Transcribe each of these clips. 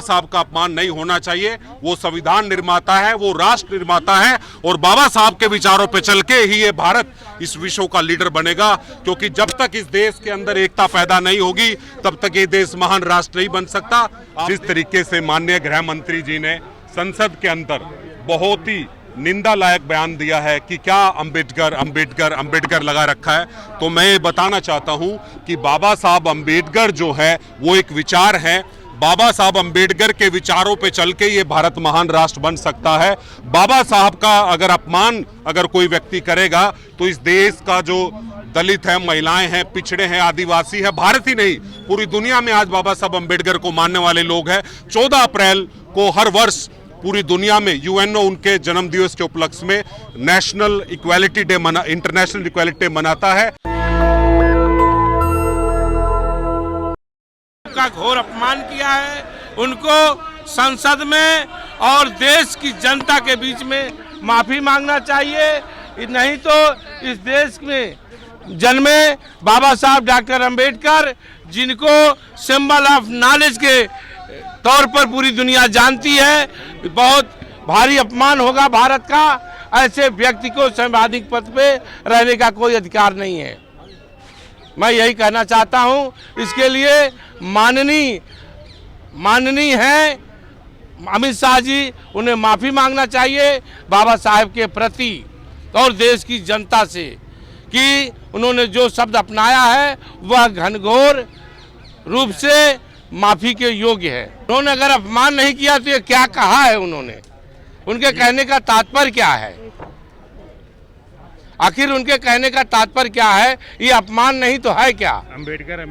साहब का अपमान नहीं होना चाहिए। वो संविधान निर्माता है, वो राष्ट्र निर्माता है और बाबा साहब के विचारों पे चल के ही ये भारत इस विश्व का लीडर बनेगा, क्योंकि जब तक इस देश के अंदर एकता पैदा नहीं होगी तब तक ये देश महान राष्ट्र नहीं बन सकता। जिस तरीके से माननीय गृह मंत्री जी ने संसद के अंदर बहुत ही निंदा लायक बयान दिया है कि क्या अंबेडकर अंबेडकर अंबेडकर लगा रखा है, तो मैं ये बताना चाहता हूं कि बाबा साहब अंबेडकर जो है वो एक विचार है। बाबा साहब अंबेडकर के विचारों पे चल के ये भारत महान राष्ट्र बन सकता है। बाबा साहब का अगर अपमान अगर कोई व्यक्ति करेगा तो इस देश का जो दलित है, महिलाएं हैं, पिछड़े हैं, आदिवासी है, भारत ही नहीं पूरी दुनिया में आज बाबा साहब अंबेडकर को मानने वाले लोग हैं। 14 अप्रैल को हर वर्ष पूरी दुनिया में यूएनओ उनके जन्म दिवस के उपलक्ष्य में national equality day international equality day मनाता है। का घोर अपमान किया है, उनको संसद में और देश की जनता के बीच में माफी मांगना चाहिए। नहीं तो इस देश में जन्मे बाबा साहब डॉक्टर अंबेडकर, जिनको सिंबल ऑफ नॉलेज के तौर पर पूरी दुनिया जानती है, बहुत भारी अपमान होगा भारत का। ऐसे व्यक्ति को संवैधानिक पद पे रहने का कोई अधिकार नहीं है। मैं यही कहना चाहता हूं। इसके लिए माननीय है अमित शाह जी, उन्हें माफी मांगना चाहिए बाबा साहब के प्रति और देश की जनता से कि उन्होंने जो शब्द अपनाया है वह घनघोर रूप से माफी के योग्य है। उन्होंने अगर अपमान नहीं किया तो ये क्या कहा है उन्होंने, उनके कहने का तात्पर्य क्या है? आखिर उनके कहने का तात्पर्य क्या है? ये अपमान नहीं तो है क्या? अंबेडकर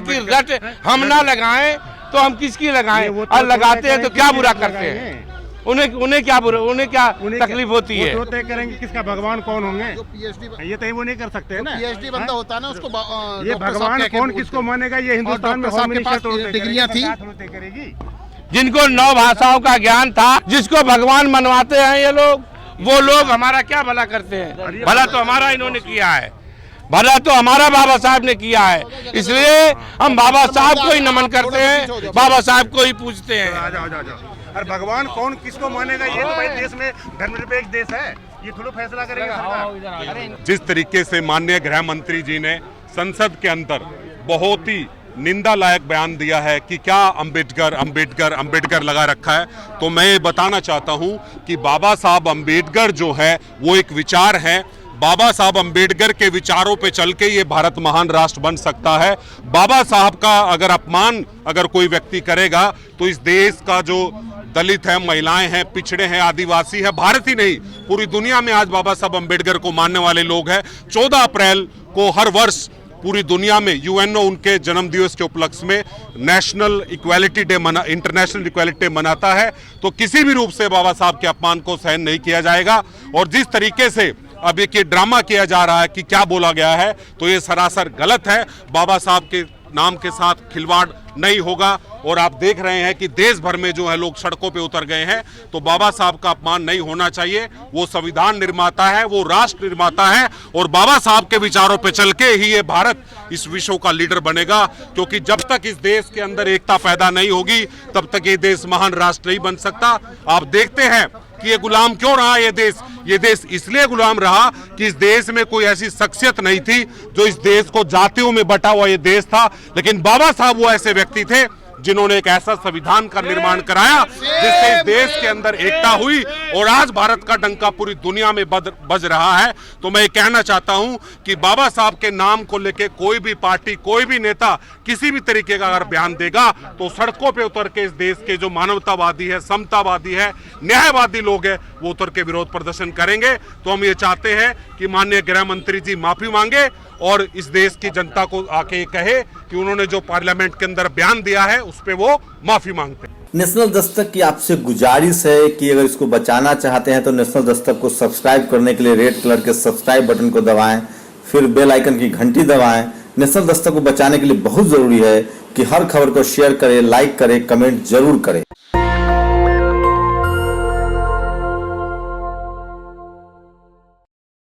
की रट हम ना लगाएं तो हम किसकी लगाएं? और लगाते हैं तो क्या बुरा करते हैं? उन्हें क्या बुरा, उन्हें क्या तकलीफ होती है? वो तय करेंगे किसका भगवान कौन होंगे, ये तय वो नहीं कर सकते है ना। पीएचडी बंदा होता है ना, उसको ये भगवान कौन किसको मानेगा, ये हिंदुस्तान में होम मिनिस्टर डिग्रियां थी करेगी। जिनको 9 भाषाओं का ज्ञान था, जिसको भगवान मनवाते हैं ये लोग, वो लोग हमारा क्या भला करते हैं? भला तो हमारा इन्होंने किया है, भला तो हमारा बाबा साहब ने किया है। इसलिए हम बाबा साहब को ही नमन करते हैं, बाबा साहब को ही पूजते हैं। और भगवान कौन किसको मानेगा, ये तो भाई देश में धर्मनिरपेक्ष देश है, ये थोड़ा फैसला करेगा सरकार। जिस तरीके से माननीय गृह मंत्री जी ने संसद के अंदर बहुत ही निंदा लायक बयान दिया है कि क्या अंबेडकर अंबेडकर अंबेडकर लगा रखा है, तो मैं ये बताना चाहता हूं कि बाबा साहब अंबेडकर जो है वो एक विचार है। बाबा साहब अंबेडकर के विचारों पे चल के ये भारत महान राष्ट्र बन सकता है। बाबा साहब का अगर अपमान अगर कोई व्यक्ति करेगा तो इस देश का जो दलित है, महिलाएं हैं, पिछड़े हैं, आदिवासी है, भारत ही नहीं पूरी दुनिया में आज बाबा साहब अंबेडकर को मानने वाले लोग हैं। 14 अप्रैल को हर वर्ष पूरी दुनिया में यूएनओ उनके जन्म दिवस के उपलक्ष्य में national equality day international equality day मनाता है। तो किसी भी रूप से बाबा साहब के अपमान को सहन नहीं किया जाएगा। और जिस तरीके से अब ये ड्रामा किया जा रहा है कि क्या बोला गया है, तो ये सरासर गलत है। बाबा साहब के नाम के साथ खिलवाड़ नहीं होगा। और आप देख रहे हैं कि देश भर में जो है लोग सड़कों पे उतर गए हैं, तो बाबा साहब का अपमान नहीं होना चाहिए। वो संविधान निर्माता है, वो राष्ट्र निर्माता है और बाबा साहब के विचारों पे चल के ही ये भारत इस विश्व का लीडर बनेगा, क्योंकि जब तक इस देश के अंदर एकता पैदा नहीं होगी तब तक ये देश महान राष्ट्र नहीं बन सकता। आप देखते हैं कि ये गुलाम क्यों रहा ये देश इसलिए गुलाम रहा कि इस देश में कोई ऐसी शख्सियत नहीं थी जो इस देश को जातियों में बटा हुआ ये देश था। लेकिन बाबा साहब वो ऐसे व्यक्ति थे जिन्होंने एक ऐसा संविधान का निर्माण कराया जिससे इस देश के अंदर एकता हुई और आज भारत का डंका पूरी दुनिया में बज रहा है। तो मैं ये कहना चाहता हूं कि बाबा साहब के नाम को लेके कोई भी पार्टी, कोई भी नेता किसी भी तरीके का अगर बयान देगा तो सड़कों पे उतर के इस देश के जो मानवतावादी है, समतावादी है, न्यायवादी लोग हैं, वो उतर के विरोध प्रदर्शन करेंगे। तो हम ये चाहते हैं कि माननीय गृह मंत्री जी माफी मांगे और इस देश की जनता को आके कहे कि उन्होंने जो पार्लियामेंट के अंदर बयान दिया है उस पे वो माफी मांगते हैं। नेशनल दस्तक की आपसे गुजारिश है कि अगर इसको बचाना चाहते हैं तो नेशनल दस्तक को सब्सक्राइब करने के लिए रेड कलर के सब्सक्राइब बटन को दबाएं, फिर बेल आइकन की घंटी दबाएं। नेशनल दस्तक को बचाने के लिए बहुत जरूरी है कि हर खबर को शेयर करें, लाइक करें, कमेंट जरूर करें।